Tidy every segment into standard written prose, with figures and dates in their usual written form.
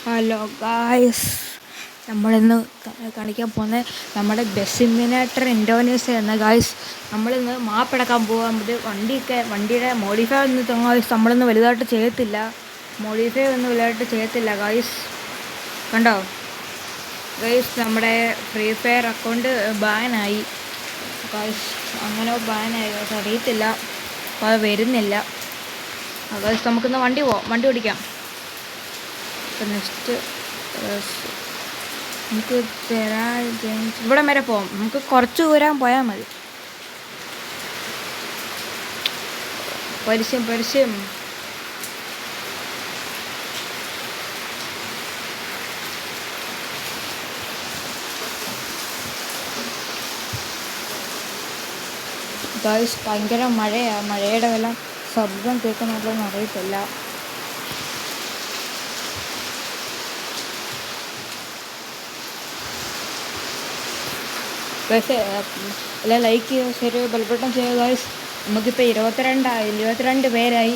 Hello guys, നമ്മളിന്ന് കാണിക്കാൻ പോകുന്നത് നമ്മുടെ ബസ് സിമുലേറ്റർ ഇൻഡോനേഷ്യ എന്ന ഗായ്സ്. നമ്മളിന്ന് മാപ്പെടുക്കാൻ പോകാൻ വണ്ടിയുടെ മോഡിഫൈ ഒന്നും ഗായ്സ് നമ്മളിന്ന് വലുതായിട്ട് ചെയ്യത്തില്ല. ഗായ്സ്. കണ്ടോ ഗായ്സ്, നമ്മുടെ ഫ്രീ ഫയർ അക്കൗണ്ട് ബാനായി ഗായ്സ്. അങ്ങനെ ബാനായി ഗായ്സ്, അറിയത്തില്ല, അപ്പോൾ അത് വരുന്നില്ല ഗായ്സ്. നമുക്കിന്ന് വണ്ടി ഓടിക്കാം. നെക്സ്റ്റ് നമുക്ക് ഇവിടെ വരെ പോകാം. നമുക്ക് കുറച്ച് ദൂരം പോയാൽ മതി. പരസ്യം ഗായ്സ്, ഭയങ്കര മഴയാണ്. മഴയുടെ വല്ല ശബ്ദം കേൾക്കുന്നുണ്ടോയെന്ന് അറിയത്തില്ല. പക്ഷേ എല്ലാം ലൈക്ക് ചെയ്യുക, ശരി, ബെൽബട്ടൺ ചെയ്യുക ഗായ്സ്. നമുക്കിപ്പോൾ 22 പേരായി.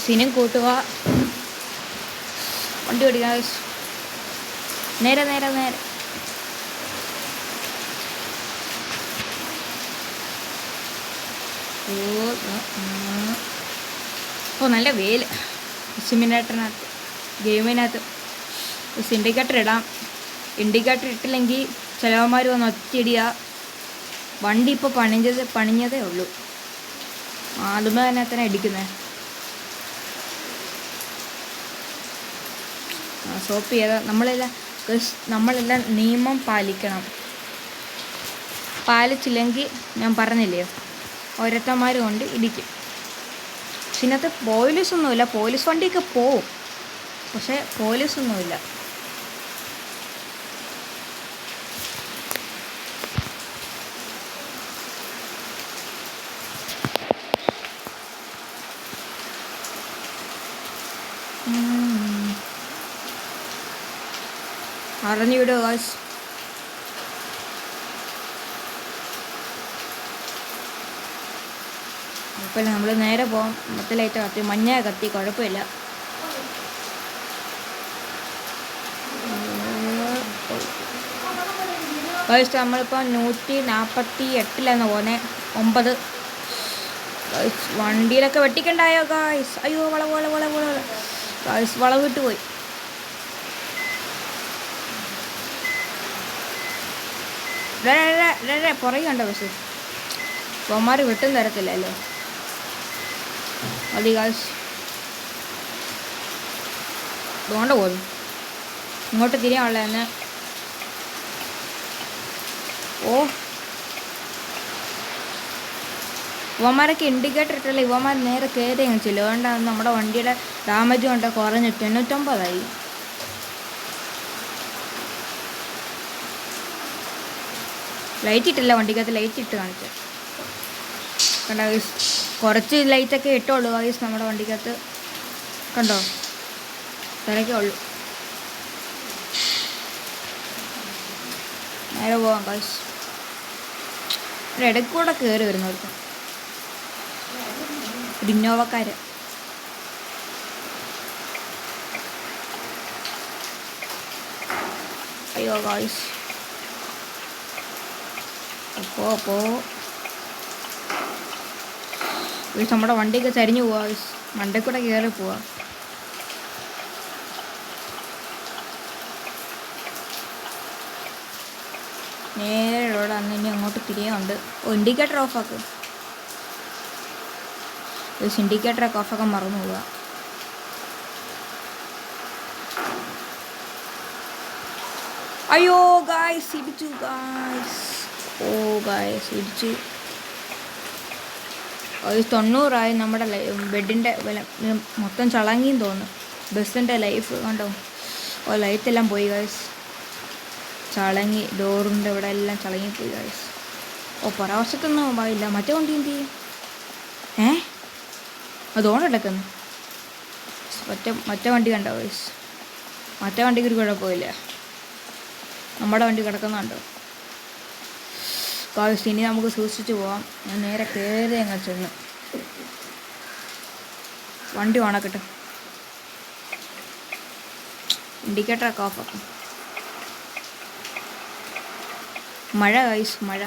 സിനിമ കൂട്ടുക, വണ്ടി ഓടിക്കുക ഗായ്സ്. നേരെ നല്ല വെയിൽ. സിമുലേറ്ററിനകത്ത് ഗെയിമിനകത്ത് ഇൻഡിക്കേറ്റർ ഇടാം. ഇൻഡിക്കേറ്റർ ഇട്ടില്ലെങ്കിൽ ചിലവന്മാർ വന്ന് ഒറ്റയിടുക. വണ്ടി ഇപ്പോൾ പണിഞ്ഞതേ ഉള്ളൂ. അതുമ്പോൾ തന്നെ ഇടിക്കുന്നത്. സ്റ്റോപ്പ് ചെയ്ത നമ്മളെല്ലാം നിയമം പാലിക്കണം. പാലിച്ചില്ലെങ്കിൽ ഞാൻ പറഞ്ഞില്ലേ, ഓരോരുത്തന്മാർ കൊണ്ട് ഇടിക്കും. പക്ഷെ ഇതിനകത്ത് പോലീസൊന്നുമില്ല. പോലീസ് വണ്ടിയൊക്കെ പോവും, പക്ഷേ പോലീസൊന്നുമില്ല. അറിഞ്ഞുവിടുക ഗായ്സ്. കുഴപ്പമില്ല, നമ്മൾ നേരെ പോകാം. മൊത്തം ലൈറ്റ് കത്തി, മഞ്ഞ കത്തി, കുഴപ്പമില്ല. ഗായ്സ്, നമ്മളിപ്പോൾ 148 പോകുന്നത്. 9 വണ്ടിയിലൊക്കെ വെട്ടിക്കണ്ടായോ ഗായ്സ്? അയ്യോ, ഗായ്സ്, വളവിട്ട് പോയി. പുറകെ കണ്ടോ ബസ്? പോമാർ വെട്ടും തരത്തില്ലല്ലോ. മതി ഗായ്സ്, അതുകൊണ്ട് പോകുന്നു. ഇങ്ങോട്ട് തിരിയാനുള്ളതെന്ന്. ഇവന്മാരൊക്കെ ഇൻഡിക്കേറ്റർ ഇട്ടല്ലേ ഇവന്മാർ നേരെ കയറി അങ്ങിച്ചില്ല. അതുകൊണ്ടാണ് നമ്മുടെ വണ്ടിയുടെ ഡാമേജ് കൊണ്ട് കുറഞ്ഞ് 99 ലൈറ്റ് ഇട്ടില്ല വണ്ടിക്കകത്ത്. ലൈറ്റ് ഇട്ട് കാണിച്ചു കണ്ടോ ഗൈസ്? കുറച്ച് ലൈറ്റൊക്കെ ഇട്ടുള്ളൂ ഗൈസ് നമ്മുടെ വണ്ടിക്കകത്ത്. കണ്ടോ, ഇത്രയൊക്കെ ഉള്ളൂ. നേരെ പോവാം ഗൈസ്. ഇടയ്ക്ക് കൂടെ കയറി വരുന്നവർക്ക് ഇന്നോവക്കാര്. അയ്യോ ഗൈസ്, അപ്പോൾ നമ്മുടെ വണ്ടിയൊക്കെ ചരിഞ്ഞു പോവാ. മണ്ടയിൽ കൂടെ കയറി പോവാ. നേരെ റോഡ് അന്ന് ഇനി അങ്ങോട്ട് തിരിയുന്നുണ്ട്. ഇൻഡിക്കേറ്റർ ഓഫാക്ക്. ഇൻഡിക്കേറ്ററൊക്കെ ഓഫാക്കാൻ മറന്നു പോവുക. അയ്യോ ഗായ്സ്, ഇടിച്ചു ഗായ്സ്. ഇടിച്ചു. 90 നമ്മുടെ ബെഡിൻ്റെ മൊത്തം ചളങ്ങിന്ന് തോന്നുന്നു. ബസ്സിൻ്റെ ലൈഫ് കണ്ടോ? ലൈറ്റെല്ലാം പോയി ഗായ്സ്. ചളങ്ങി. ഡോറിൻ്റെ ഇവിടെ എല്ലാം ചളങ്ങിപ്പോയി ഗായ്സ്. പുറവശത്തൊന്നും പോയില്ല. മറ്റേ വണ്ടി എന്ത് ചെയ്യും? അതുകൊണ്ട് കിടക്കുന്നു. മറ്റേ വണ്ടി കണ്ടോ ഗായ്സ്? മറ്റേ വണ്ടിക്ക് ഒരു കുഴപ്പമില്ല. നമ്മുടെ വണ്ടി കിടക്കുന്നുണ്ടോ ഗായ്സ്? ഇനി നമുക്ക് സൂക്ഷിച്ച് പോവാം. ഞാൻ നേരെ കയറി അങ്ങ് ചെന്ന് വണ്ടി ഓണാക്കട്ടെ. ഇൻഡിക്കേറ്ററൊക്കെ ഓഫാക്കും. മഴ ഗൈസ്, മഴ.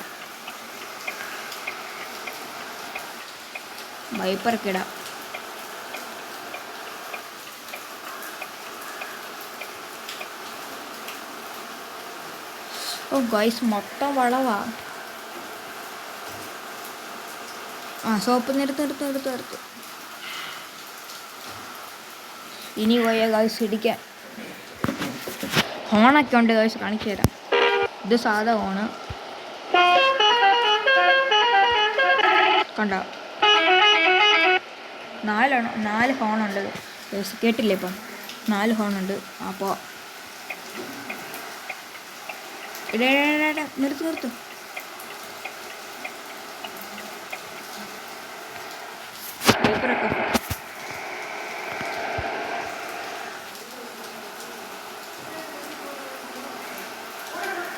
വൈപ്പറൊക്കെ ഇടാം. ഓ ഗൈസ് മൊത്തം വളവാ. സോപ്പ് നിർത്ത്. ഇനി പോയ ഗൈസ് ഇടിക്കാൻ. ഹോണൊക്കെ ഉണ്ട് ഗൈസ്, കാണിച്ചു തരാം. ഇത് സാധാ ഹോണ് കണ്ടോ, 4 ഹോണുണ്ട് ഗൈസ്. കേട്ടില്ലേ ഇപ്പം? 4 ഹോണുണ്ട്. അപ്പോൾ നിർത്ത്. പേപ്പറൊക്കെ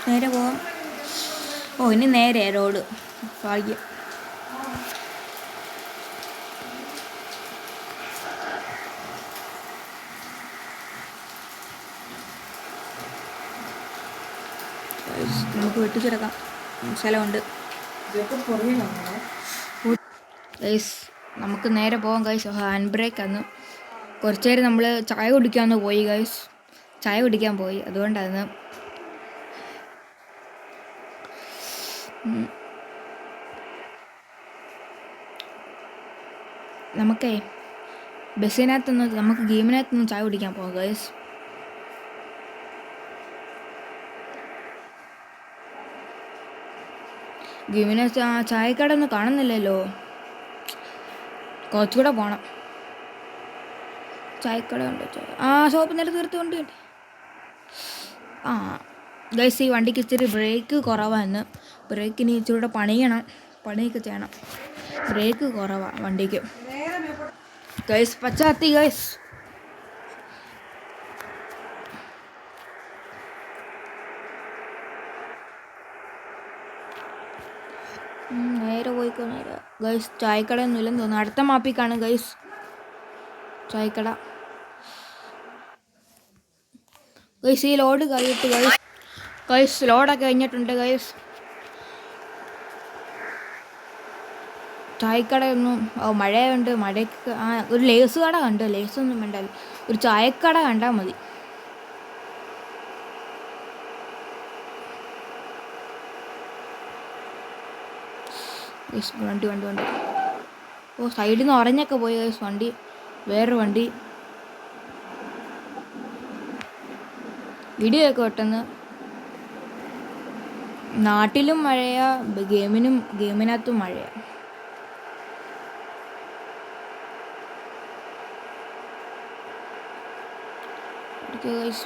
നേരെ പോവാം. ഇനി നേരെ റോഡ്. ഭാഗ്യം. നമുക്ക് വെട്ടിച്ചെടുക്കാം, സ്ഥലമുണ്ട് ഗൈസ്. നമുക്ക് നേരെ പോകാം ഗൈസ്. ഹാൻഡ് ബ്രേക്ക് അന്ന് കുറച്ച് നേരം നമ്മൾ ചായ കുടിക്കാൻ പോയി. അതുകൊണ്ടാണ് നമുക്ക് നമുക്ക് ഗെയിമിനകത്തുനിന്ന് ചായ കുടിക്കാൻ പോകാം ഗൈസ്. ഗെയിമിനകത്ത് ചായക്കട ഒന്നും കാണുന്നില്ലല്ലോ. കുറച്ചുകൂടെ പോകണം. ചായക്കട ഉണ്ട്. ഷോപ്പ് നിർത്തി വണ്ടി. ഗൈസ് ഈ വണ്ടിക്ക് ഇച്ചിരി ബ്രേക്ക് കുറവാണ്. ബ്രേക്കിന് ഇച്ചിരി പണിയൊക്കെ ചെയ്യണം. ബ്രേക്ക് കുറവാണ് വണ്ടിക്ക് ഗൈസ്. പച്ചാത്തി ഗൈസ്. നേരെ പോയിക്കോ നേരെ ഗൈസ്. ചായക്കട ഒന്നുമില്ലെന്ന് തോന്നുന്നു. അടുത്ത മാപ്പിക്കാണ് ഗൈസ് ചായക്കട. ഗൈസ് ഈ ലോഡ് കഴിഞ്ഞിട്ട് ഗൈസ് ലോഡൊക്കെ കഴിഞ്ഞിട്ടുണ്ട് ഗൈസ്. ചായക്കടയൊന്നും മഴയുണ്ട്. മഴയ്ക്ക് ഒരു ലേസ് കട കണ്ടു. ലേസൊന്നും വേണ്ടല്ലോ, ഒരു ചായക്കട കണ്ടാൽ മതി. വണ്ടി സൈഡിൽ നിന്ന് ഉറഞ്ഞൊക്കെ പോയി ഗൈസ് വണ്ടി. വേറൊരു വണ്ടി വീഡിയോ ഒക്കെ പെട്ടെന്ന്. നാട്ടിലും മഴയാ, ഗെയിമിനകത്തും മഴയാ. ഗൈസ്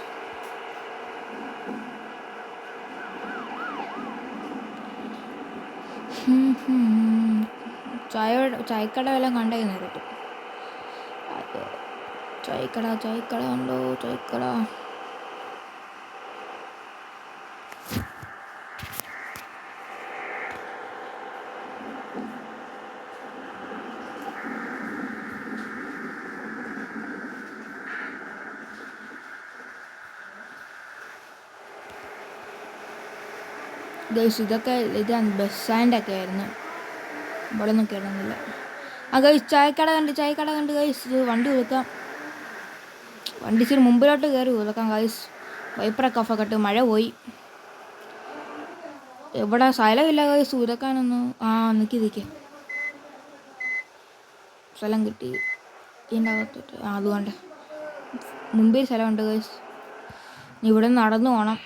ചായക്കട എല്ലാം കണ്ടേ നേരിട്ട്. ചായക്കട ഉണ്ടോ? ചായക്കട ഗൈസ് ഇതാണ് ബസ് സ്റ്റാൻഡൊക്കെ ആയിരുന്നു. ഇവിടെ ഒന്നും കയറുന്നില്ല. ഗൈസ് ചായക്കട കണ്ട് ഗൈസ്. വണ്ടി ഉതുക്കാം. വണ്ടി ഇച്ചിരി മുമ്പിലോട്ട് കയറി ഉതുക്കാം ഗൈസ്. വൈപ്പറൊക്കെ ഓഫാക്കട്ടെ. മഴ പോയി. ഇവിടെ സ്ഥലമില്ല ഗൈസ് ഉതുക്കാനൊന്നും. നിൽക്കി സ്ഥലം കിട്ടി. ഇതിൻ്റെ അകത്തോട്ട് അതുകൊണ്ട് മുമ്പിൽ സ്ഥലമുണ്ട് ഗൈസ്. ഇവിടെ നടന്നു പോകണം.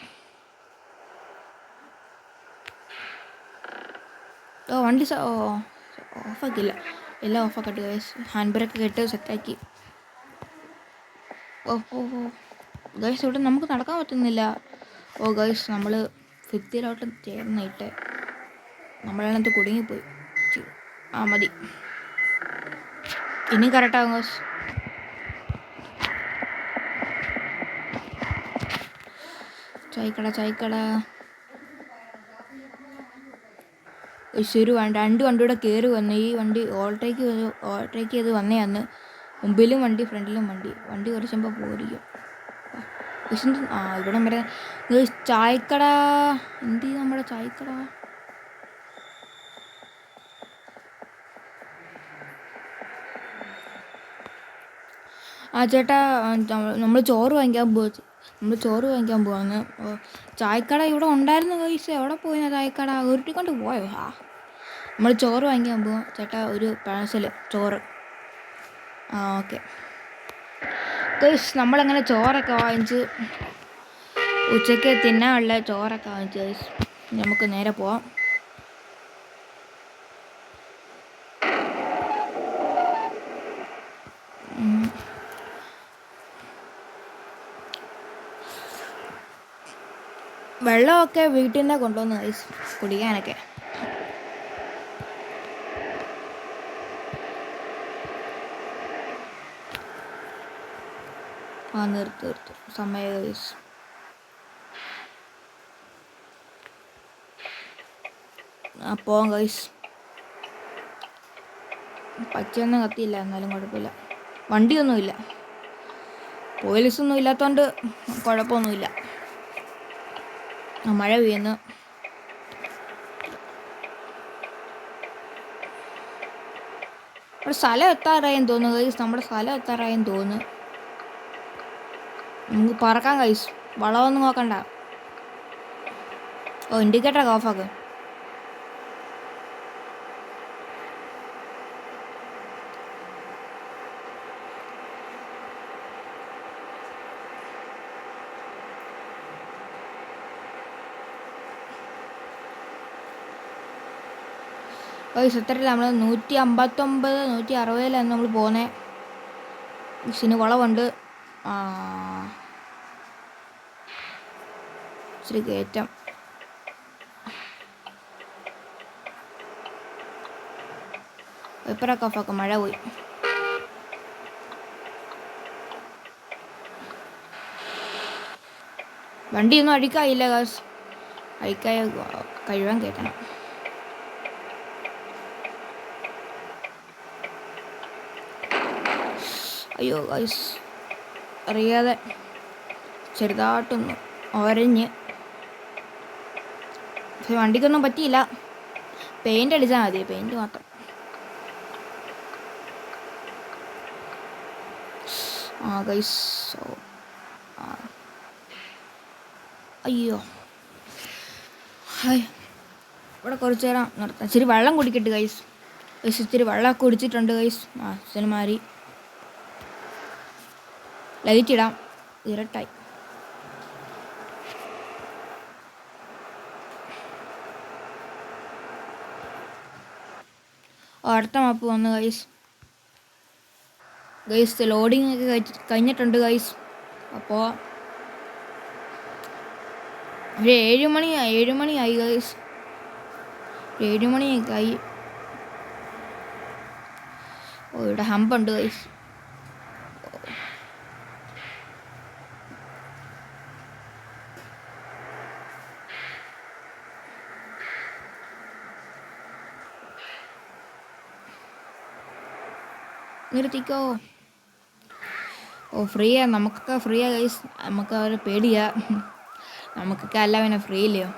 വണ്ടി ഓഫാക്കില്ല. എല്ലാം ഓഫാക്കട്ടെ ഗൈസ്. ഹാൻഡ് ബ്രേക്ക് ഇട്ട് സെറ്റാക്കി. ഗൈസ് ഇവിടെ നമുക്ക് നടക്കാൻ പറ്റുന്നില്ല. ഗൈസ് നമ്മൾ ഭിത്തിയിലോട്ട് ചേർന്നിട്ട് നമ്മളതിനകത്ത് കുടുങ്ങിപ്പോയി. മതി. ഇനി കറക്റ്റാകും ഗൈസ്. ചായക്കട ഒരു 2 വണ്ടിയുടെ കയറി വന്ന്. ഈ വണ്ടി ഓവർടേക്ക് ചെയ്ത് വന്നേ. മുമ്പിലും വണ്ടി ഫ്രണ്ടിലും വണ്ടി കുറച്ചുമ്പോൾ പോയിരിക്കും. പക്ഷെ ഇവിടെ വരെ ചായക്കട. എന്ത് നമ്മുടെ ചായക്കട? ചേട്ടാ, നമ്മൾ ചോറ് വാങ്ങിക്കാൻ പോവാന്ന്. ചായക്കട ഇവിടെ ഉണ്ടായിരുന്നു കൈസ്. എവിടെ പോയിനാ ചായക്കട? ഉരുട്ടിക്കൊണ്ട് പോയോ? നമ്മൾ ചോറ് വാങ്ങിക്കാൻ പോവാം ചേട്ടാ. ഒരു പാഴ്സൽ ചോറ്. ഓക്കെ ഗൈസ്, നമ്മളങ്ങനെ ചോറൊക്കെ വാങ്ങിച്ച് ഉച്ചയ്ക്ക് തിന്നാനുള്ള ചോറൊക്കെ വാങ്ങിച്ച് ഗൈസ് നമുക്ക് നേരെ പോവാം. വെള്ളമൊക്കെ വീട്ടിൽ നിന്ന് കൊണ്ടുവന്ന് ഗൈസ് കുടിക്കാനൊക്കെ. നിർത്ത് സമയം ഗൈസ്. പോവാം ഗൈസ്. പച്ചയൊന്നും കത്തിയില്ല, എന്നാലും കുഴപ്പമില്ല. വണ്ടിയൊന്നുമില്ല, പോലീസൊന്നും ഇല്ലാത്തതുകൊണ്ട് കുഴപ്പമൊന്നുമില്ല. മഴ പെയ്യുന്നു. നമ്മുടെ സ്ഥലം എത്താറായെന്ന് തോന്നുന്നു ഗൈസ്. നമുക്ക് പറക്കാൻ ഗൈസ്. വളമൊന്നും നോക്കണ്ട. ഇൻഡിക്കേറ്ററൊക്കെ ഓഫാക്ക്. ഗൈസ് എത്രയില്ല? നമ്മൾ 159, 160 നമ്മൾ പോകുന്നത്. ഇതിന് വളവുണ്ട്. ഇച്ചിരി കയറ്റം. പേപ്പറൊക്കെ ഓഫാക്കും, മഴ പോയി. വണ്ടിയൊന്നും അഴിക്കായില്ല ഗൈസ്. അഴിക്കായ കഴിവാൻ കയറ്റണം. അയ്യോ ഗൈസ്, അറിയാതെ ചെറുതായിട്ടൊന്ന് ഒരഞ്ഞ്. പക്ഷെ വണ്ടിക്കൊന്നും പറ്റിയില്ല. പെയിൻ്റ് അടിച്ചാൽ മതി, പെയിൻറ്റ് മാത്രം. ഗൈസ്, അയ്യോ ഇവിടെ കുറച്ച് നേരം നിർത്താം. ഇച്ചിരി വെള്ളം കുടിക്കട്ടെ ഗൈസ്. ഇച്ചിരി വെള്ളമൊക്കെ കുടിച്ചിട്ടുണ്ട് ഗൈസ്. സിനിമാരി ലൈറ്റ് ഇടാം, ഇരട്ടായി. അടുത്ത മാപ്പ് വന്നു ഗൈസ്. ലോഡിങ് ഒക്കെ കഴിഞ്ഞിട്ടുണ്ട് ഗൈസ്. അപ്പോൾ ഒരു 7 മണിയായി ഗൈസ്. 7 മണിയൊക്കെ ആയി. ഇവിടെ ഹമ്പുണ്ട് ഗൈസ്. നിർത്തിക്കോ. ഫ്രീയാ, നമുക്കൊക്കെ ഫ്രീയാ ഗൈസ്. നമുക്ക് അവരെ പേടിയാ. നമുക്കൊക്കെ അല്ല പിന്നെ ഫ്രീ ഇല്ലയോ.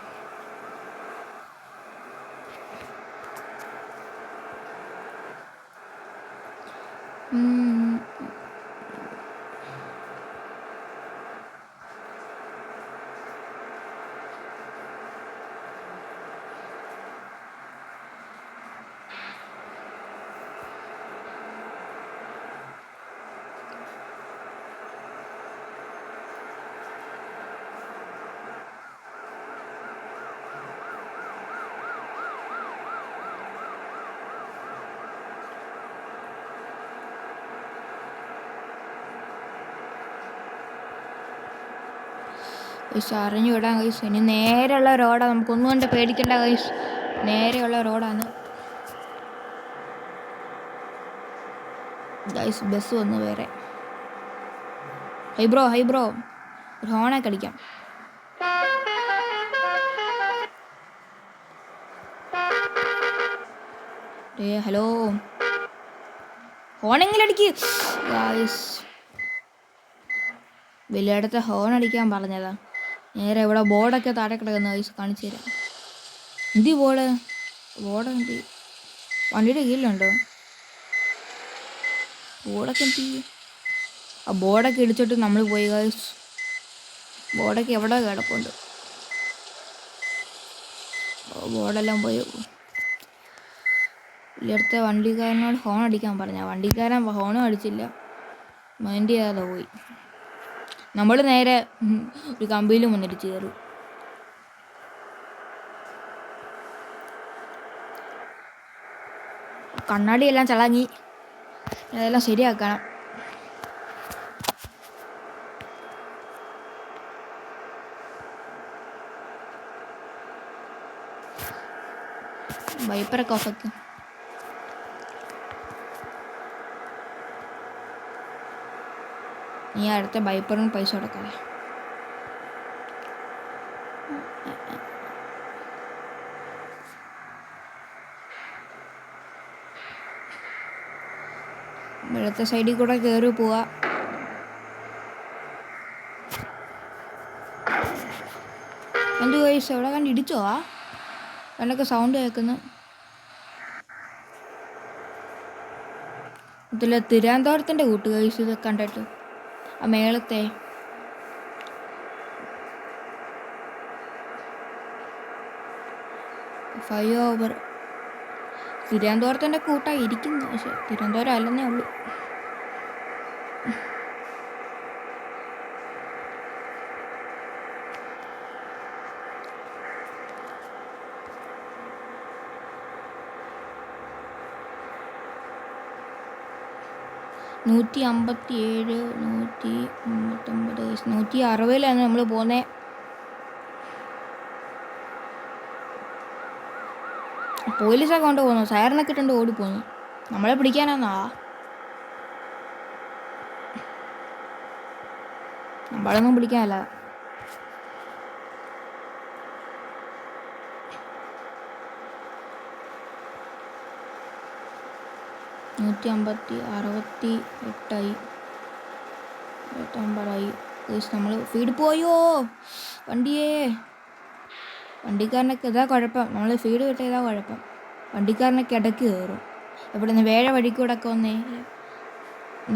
ഗൈസ് അറിഞ്ഞു വിടാം ഗൈസ്. ഇനി നേരെയുള്ള റോഡാണ്, നമുക്കൊന്നും കൊണ്ട് പേടിക്കണ്ട ഗൈസ്. നേരെയുള്ള റോഡാണ് ഗൈസ്. ബസ് വന്ന് വേറെ. ഹൈ ബ്രോ ഒരു ഹോണൊക്കെ അടിക്കാം. ഹലോ, ഹോണെങ്കിലും അടിക്ക് ഗൈസ്. വലിയടത്തെ ഹോൺ അടിക്കാൻ പറഞ്ഞതാ. നേരെ ഇവിടെ ബോർഡൊക്കെ താഴെ കിടക്കുന്ന ഗൈസ് കാണിച്ചു തരാം. എന്തി ബോർഡ് എന്തി വണ്ടിയുടെ കീഴിലുണ്ടോ ബോർഡൊക്കെ? എന്തി ആ ബോർഡൊക്കെ ഇടിച്ചിട്ട് നമ്മൾ പോയി ഗൈസ്. ബോർഡൊക്കെ എവിടെ കിടപ്പുണ്ട്. ബോർഡെല്ലാം പോയി. വലിയടുത്ത വണ്ടിക്കാരനോട് ഹോൺ അടിക്കാൻ പറഞ്ഞ വണ്ടിക്കാരൻ ഹോണും അടിച്ചില്ല, മൈൻഡ് ചെയ്യാതെ പോയി. നമ്മൾ നേരെ ഒരു കമ്പിയിലും വന്നിട്ട് കയറി. കണ്ണാടിയെല്ലാം ചളങ്ങി, അതെല്ലാം ശരിയാക്കണം. വൈപ്പറൊക്കെ ഓഫാക്കും. നീ അടുത്ത വൈപ്പറിന് പൈസ കൊടുക്കാതെ. വെള്ളത്തെ സൈഡിൽ കൂടെ കയറി പോവാ. എന്ത് പൈസ എവിടെ കണ്ട് ഇടിച്ചോ? എന്നൊക്കെ സൗണ്ട് കേൾക്കുന്നു. ഇതിൽ തിരുവനന്തപുരത്തിൻ്റെ കൂട്ട് കഴിച്ചു ഇതൊക്കെ കണ്ടിട്ട്. ആ മേളത്തെ ഫ്ലൈഓവർ തിരുവനന്തപുരത്തിൻ്റെ കൂട്ടായി ഇരിക്കുന്നു. പക്ഷെ തിരുവനന്തപുരം അല്ലെന്നേ ഉള്ളൂ. നൂറ്റി 157, 159, 160 നമ്മൾ പോകുന്നത്. പോലീസൊക്കെ കൊണ്ട് പോകുന്നു, സൈറനൊക്കെ ഇട്ടുണ്ട് ഓടിപ്പോന്നു. നമ്മളെ പിടിക്കാനാന്നാ? നമ്മളൊന്നും പിടിക്കാനല്ല. നൂറ്റി 68, 69 നമ്മൾ ഫീഡ് പോയോ വണ്ടിയേ. വണ്ടിക്കാരനൊക്കെ ഇതാ കുഴപ്പം, നമ്മൾ ഫീഡ് വിട്ട ഇതാ കുഴപ്പം. വണ്ടിക്കാരനൊക്കെ ഇടയ്ക്ക് കയറും. ഇവിടെ നിന്ന് വേഴ വഴിക്കൂടെ ഒക്കെ വന്നേ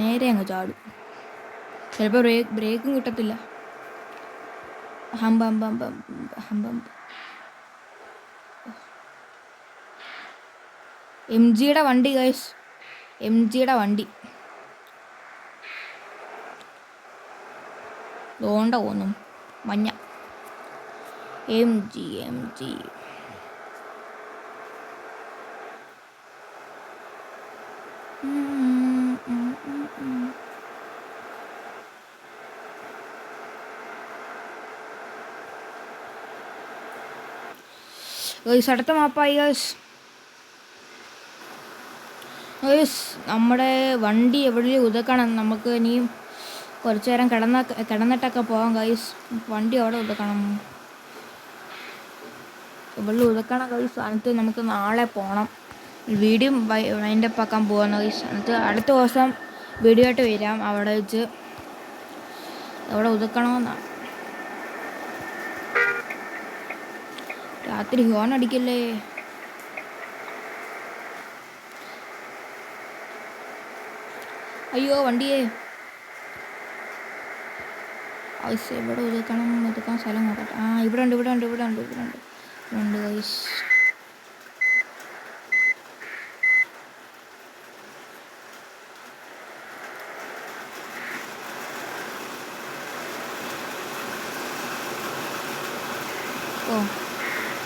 നേരെ അങ്ങ് ചാടും. ചിലപ്പോൾ ബ്രേക്കും കിട്ടത്തില്ല. ഹമ്പം MGയുടെ വണ്ടി ഗൈസ്, MGയുടെ വണ്ടി തോണ്ട പോന്നും മഞ്ഞ MG. അടുത്ത മാപ്പായി ഗൈസ്. നമ്മുടെ വണ്ടി എവിടെയും ഉതക്കണം. നമുക്ക് ഇനിയും കുറച്ചു നേരം കിടന്നിട്ടൊക്കെ പോകാം ഗൈസ്. വണ്ടി അവിടെ ഉതക്കണം, ഇവിടെ ഉതക്കണം ഗൈസ്. എന്നിട്ട് നമുക്ക് നാളെ പോകണം. ഈ വീഡിയോ വൈൻഡപ്പ് ആക്കാൻ പോകാം ഗൈസ്. എന്നിട്ട് അടുത്ത ദിവസം വീഡിയോ ആയിട്ട് വരാം. അവിടെ വെച്ച് അവിടെ ഉതക്കണമെന്നാണ്. രാത്രി ഹോൺ അടിക്കല്ലേ. അയ്യോ വണ്ടിയേ. ഇവിടെ ഒതുക്കാൻ സ്ഥലം നോക്കട്ടെ. ഇവിടെ ഉണ്ട് ഗൈസ്.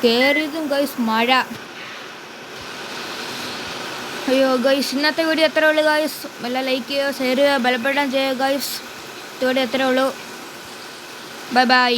കേറിയതും ഗൈസ് മഴ. അയ്യോ ഗൈസ്, ഇന്നത്തെ വീഡിയോ എത്ര ഉള്ളൂ ഗൈസ്? വല്ല ലൈക്ക് ചെയ്യുക, ഷെയർ ചെയ്യുക, ബലപ്പെടാൻ ചെയ്യുക ഗൈസ്. ഇതോടെ എത്ര ഉള്ളൂ. ബൈ.